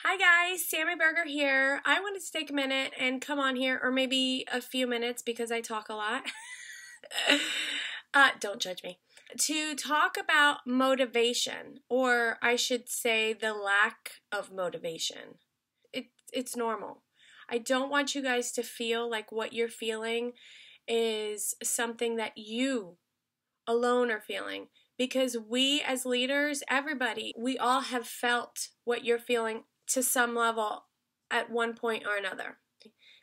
Hi guys, Sammy Berger here. I wanted to take a minute and come on here, or maybe a few minutes because I talk a lot. Don't judge me. To talk about motivation, or I should say the lack of motivation. It's normal. I don't want you guys to feel like what you're feeling is something that you alone are feeling. Because we as leaders, everybody, we all have felt what you're feeling to some level at one point or another.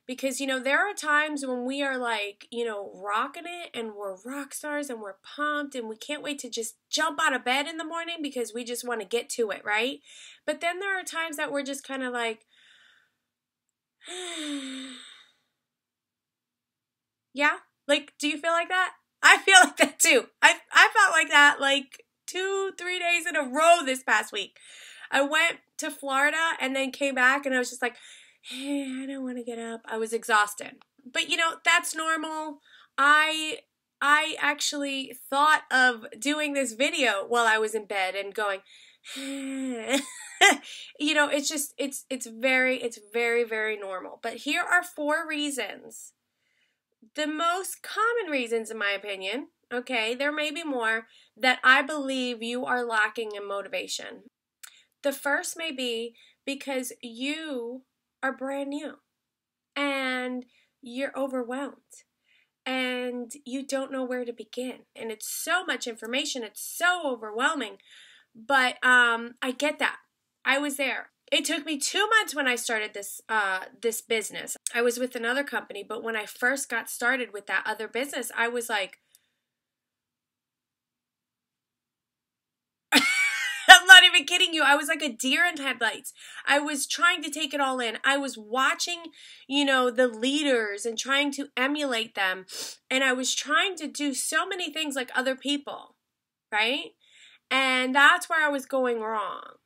Because, there are times when we are like, rocking it and we're rock stars and we're pumped and we can't wait to just jump out of bed in the morning because we just want to get to it, right? But then there are times that we're just kind of like, yeah? Like, do you feel like that? I feel like that too. I felt like that like 2-3 days in a row this past week. I went to Florida and then came back and I was just like, hey, I don't want to get up. I was exhausted. But that's normal. I actually thought of doing this video while I was in bed and going, it's very, very normal. But here are 4 reasons. The most common reasons, in my opinion, okay, there may be more, that I believe you are lacking in motivation. The first may be because you are brand new and you're overwhelmed and you don't know where to begin. And it's so much information, it's so overwhelming. But I get that. I was there. It took me 2 months when I started this business. I was with another company, but when I first got started with that other business, I was like, I'm not even kidding you. I was like a deer in headlights. I was trying to take it all in. I was watching, the leaders and trying to emulate them. And I was trying to do so many things like other people, right? And that's where I was going wrong.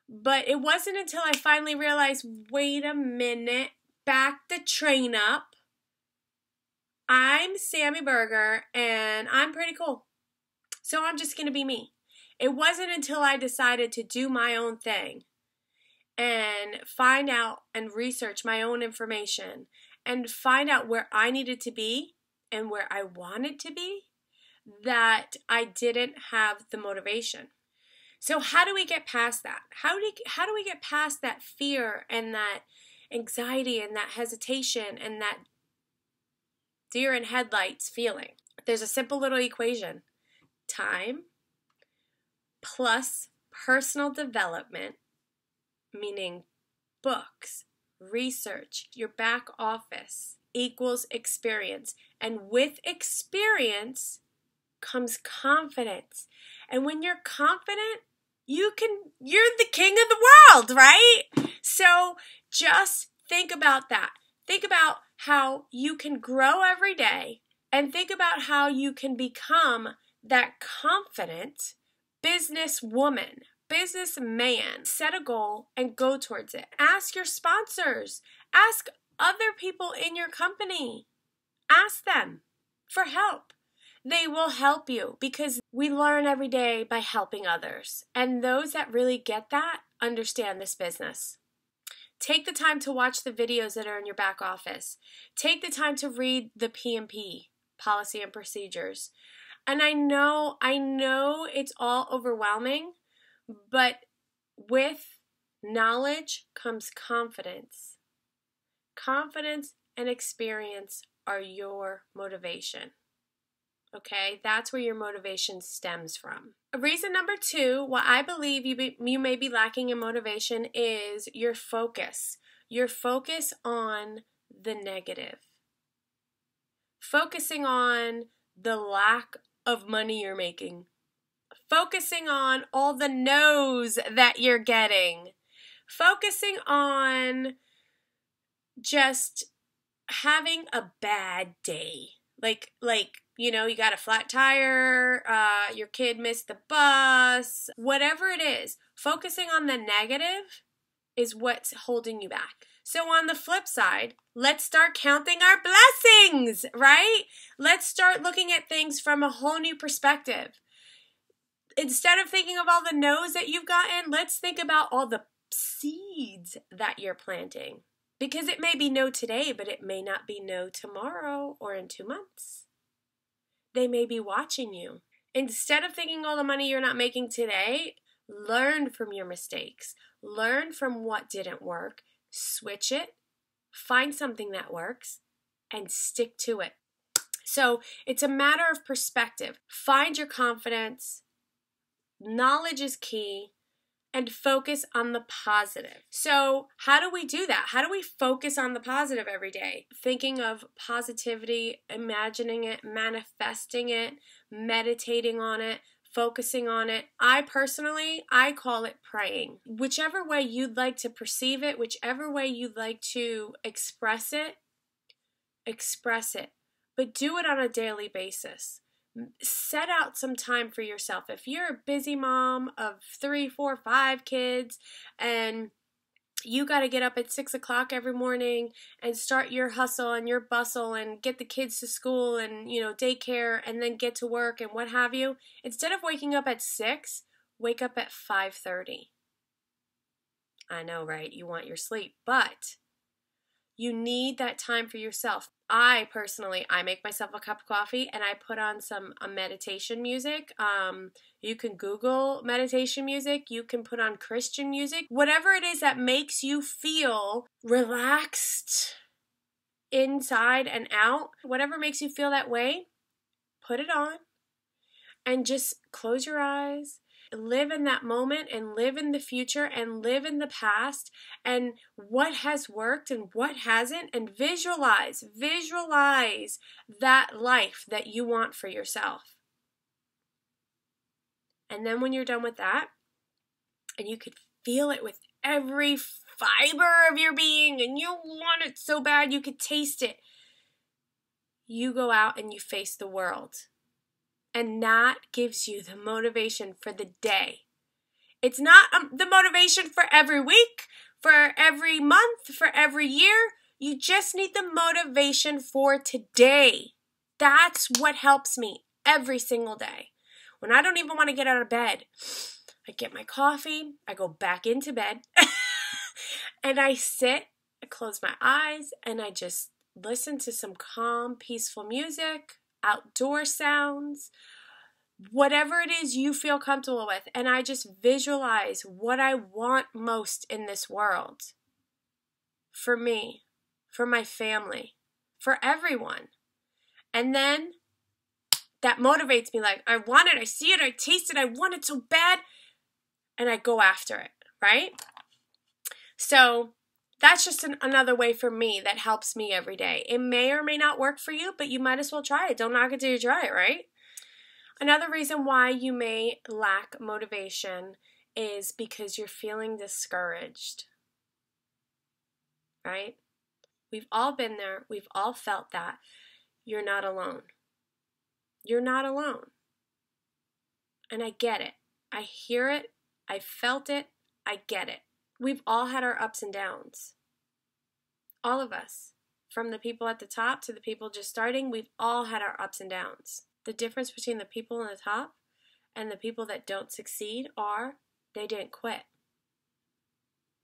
But it wasn't until I finally realized, wait a minute, back the train up. I'm Sammy Berger and I'm pretty cool. So I'm just going to be me. It wasn't until I decided to do my own thing and find out and research my own information and find out where I needed to be and where I wanted to be that I didn't have the motivation. So how do we get past that? How do we get past that fear and that anxiety and that hesitation and that deer in headlights feeling? There's a simple little equation. Time plus personal development, meaning books, research, your back office, equals experience. And with experience comes confidence. And when you're confident, you're the king of the world, right? So just think about that. Think about how you can grow every day and think about how you can become that confident businesswoman, businessman. Set a goal and go towards it. Ask your sponsors. Ask other people in your company. Ask them for help. They will help you because we learn every day by helping others. And those that really get that understand this business. Take the time to watch the videos that are in your back office. Take the time to read the PMP, policy and procedures. And I know it's all overwhelming, but with knowledge comes confidence. Confidence and experience are your motivation. Okay, that's where your motivation stems from. Reason number 2, why I believe you may be lacking in motivation is your focus. Your focus on the negative. Focusing on the lack of money you're making. Focusing on all the no's that you're getting. Focusing on just having a bad day. Like you got a flat tire, your kid missed the bus, whatever it is, focusing on the negative is what's holding you back. So on the flip side, let's start counting our blessings, right? Let's start looking at things from a whole new perspective. Instead of thinking of all the no's that you've gotten, let's think about all the seeds that you're planting. Because it may be no today, but it may not be no tomorrow or in 2 months. They may be watching you. Instead of thinking all the money you're not making today, learn from your mistakes. Learn from what didn't work. Switch it. Find something that works and stick to it. So it's a matter of perspective. Find your confidence. Knowledge is key. And focus on the positive. So how do we do that? How do we focus on the positive every day? Thinking of positivity, imagining it, manifesting it, meditating on it, focusing on it. I call it praying. Whichever way you'd like to perceive it, whichever way you'd like to express it. But do it on a daily basis. Set out some time for yourself. If you're a busy mom of 3, 4, 5 kids and you got to get up at 6 o'clock every morning and start your hustle and your bustle and get the kids to school and, daycare and then get to work and what have you, instead of waking up at 6, wake up at 5:30. I know, right? You want your sleep, but you need that time for yourself. I make myself a cup of coffee and I put on some meditation music. You can Google meditation music. You can put on Christian music. Whatever it is that makes you feel relaxed inside and out, whatever makes you feel that way, put it on and just close your eyes. Live in that moment and live in the future and live in the past and what has worked and what hasn't, and visualize that life that you want for yourself. And then when you're done with that, and you could feel it with every fiber of your being and you want it so bad you could taste it, you go out and you face the world. And that gives you the motivation for the day. It's not the motivation for every week, for every month, for every year. You just need the motivation for today. That's what helps me every single day. When I don't even want to get out of bed, I get my coffee, I go back into bed, and I sit, I close my eyes, and I just listen to some calm, peaceful music, outdoor sounds, whatever it is you feel comfortable with. And I just visualize what I want most in this world. For me, for my family, for everyone. And then that motivates me, like, I want it, I see it, I taste it, I want it so bad. And I go after it, right? So that's just another way for me that helps me every day. It may or may not work for you, but you might as well try it. Don't knock it till you try it, right? Another reason why you may lack motivation is because you're feeling discouraged, right? We've all been there. We've all felt that. You're not alone. You're not alone. And I get it. I hear it. I felt it. I get it. We've all had our ups and downs. All of us. From the people at the top to the people just starting, we've all had our ups and downs. The difference between the people on the top and the people that don't succeed are they didn't quit.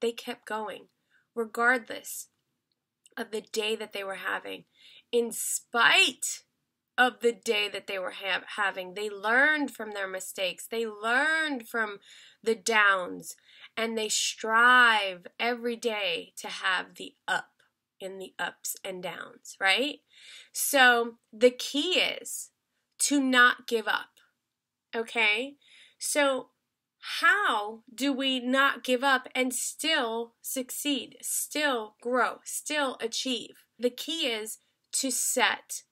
They kept going, regardless of the day that they were having. In spite of the day that they were having, they learned from their mistakes. They learned from the downs, and they strive every day to have the up in the ups and downs, right? So the key is to not give up, okay? So how do we not give up and still succeed, still grow, still achieve? The key is to set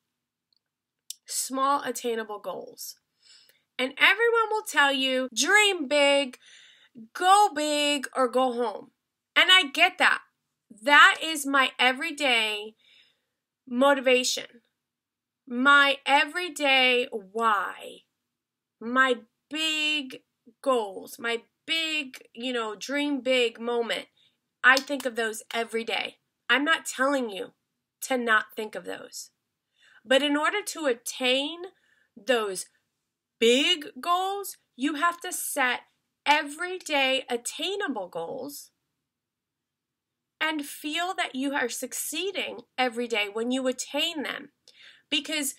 small attainable goals. And everyone will tell you, dream big, go big, or go home. And I get that. That is my everyday motivation. My everyday why, my big goals, my big, dream big moment. I think of those every day. I'm not telling you to not think of those. But in order to attain those big goals, you have to set everyday attainable goals and feel that you are succeeding every day when you attain them. Because,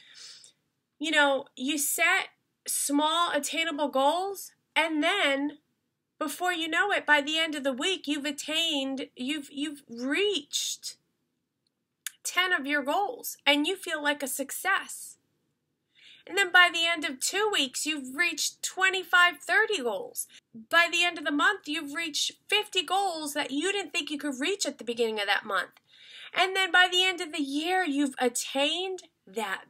you set small attainable goals, and then before you know it, by the end of the week, you've reached 10 of your goals, and you feel like a success. And then by the end of 2 weeks, you've reached 25, 30 goals. By the end of the month, you've reached 50 goals that you didn't think you could reach at the beginning of that month. And then by the end of the year, you've attained that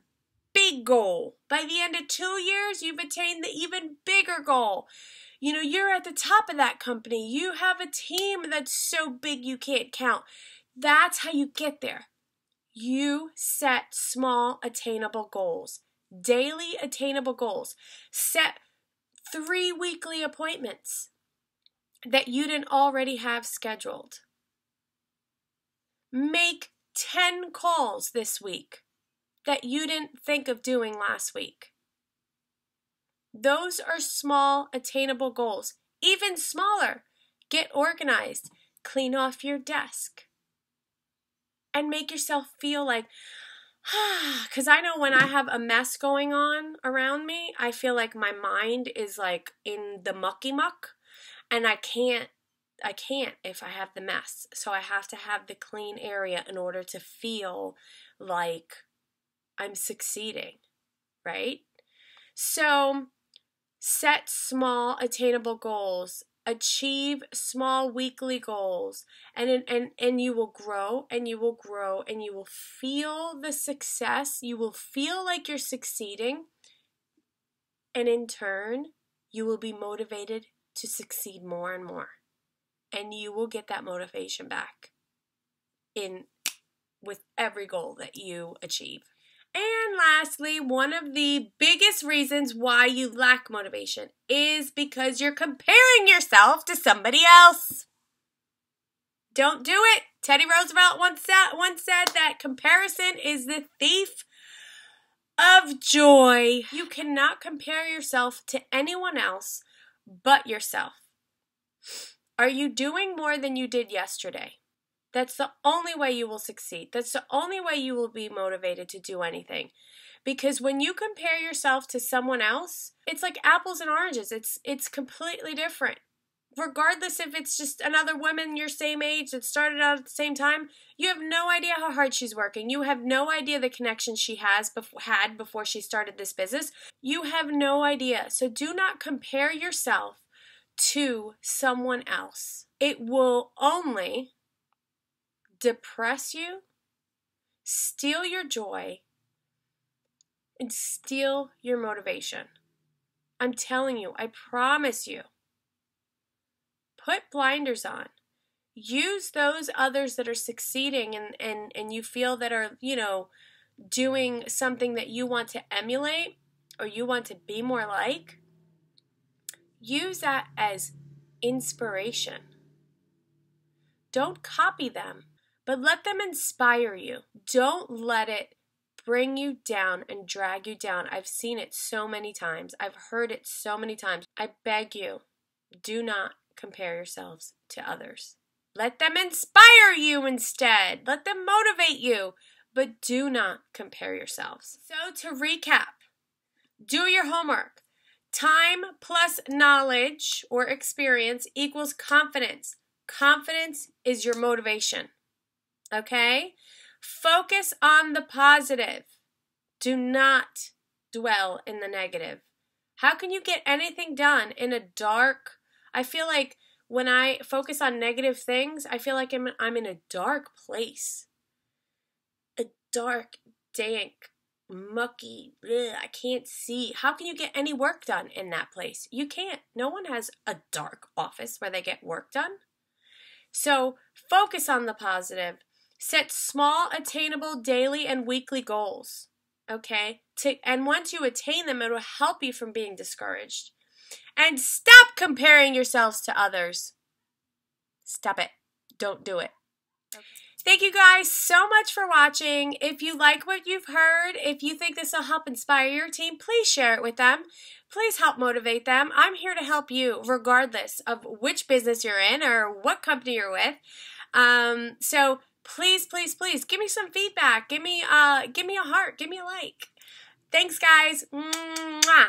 big goal. By the end of 2 years, you've attained the even bigger goal. You're at the top of that company. You have a team that's so big you can't count. That's how you get there. You set small attainable goals. Daily attainable goals. Set 3 weekly appointments that you didn't already have scheduled. Make 10 calls this week that you didn't think of doing last week. Those are small attainable goals. Even smaller, get organized, clean off your desk, and make yourself feel like, because I know when I have a mess going on around me, I feel like my mind is like in the mucky muck, and I can't if I have the mess. So I have to have the clean area in order to feel like I'm succeeding, right? So set small attainable goals. Achieve small weekly goals, and you will grow, and you will grow, and you will feel the success. You will feel like you're succeeding, and in turn, you will be motivated to succeed more and more, and you will get that motivation back with every goal that you achieve. And lastly, one of the biggest reasons why you lack motivation is because you're comparing yourself to somebody else. Don't do it. Teddy Roosevelt once said that comparison is the thief of joy. You cannot compare yourself to anyone else but yourself. Are you doing more than you did yesterday? That's the only way you will succeed. That's the only way you will be motivated to do anything. Because when you compare yourself to someone else, it's like apples and oranges. It's completely different. Regardless if it's just another woman your same age that started out at the same time, you have no idea how hard she's working. You have no idea the connections she had before she started this business. You have no idea. So do not compare yourself to someone else. It will only depress you, steal your joy, and steal your motivation. I'm telling you, I promise you. Put blinders on. Use those others that are succeeding and you feel that are, doing something that you want to emulate or you want to be more like. Use that as inspiration. Don't copy them, but let them inspire you. Don't let it bring you down and drag you down. I've seen it so many times. I've heard it so many times. I beg you, do not compare yourselves to others. Let them inspire you instead. Let them motivate you, but do not compare yourselves. So to recap, do your homework. Time plus knowledge or experience equals confidence. Confidence is your motivation. Okay? Focus on the positive. Do not dwell in the negative. How can you get anything done in a dark? I feel like when I focus on negative things, I feel like I'm in a dark place. A dark, dank, mucky, I can't see. How can you get any work done in that place? You can't. No one has a dark office where they get work done. So focus on the positive. Set small, attainable daily and weekly goals, okay? And once you attain them, it will help you from being discouraged. And stop comparing yourselves to others. Stop it. Don't do it. Okay. Thank you guys so much for watching. If you like what you've heard, if you think this will help inspire your team, please share it with them. Please help motivate them. I'm here to help you regardless of which business you're in or what company you're with. So please, please, please give me some feedback. Give me a heart. Give me a like. Thanks, guys. Mwah.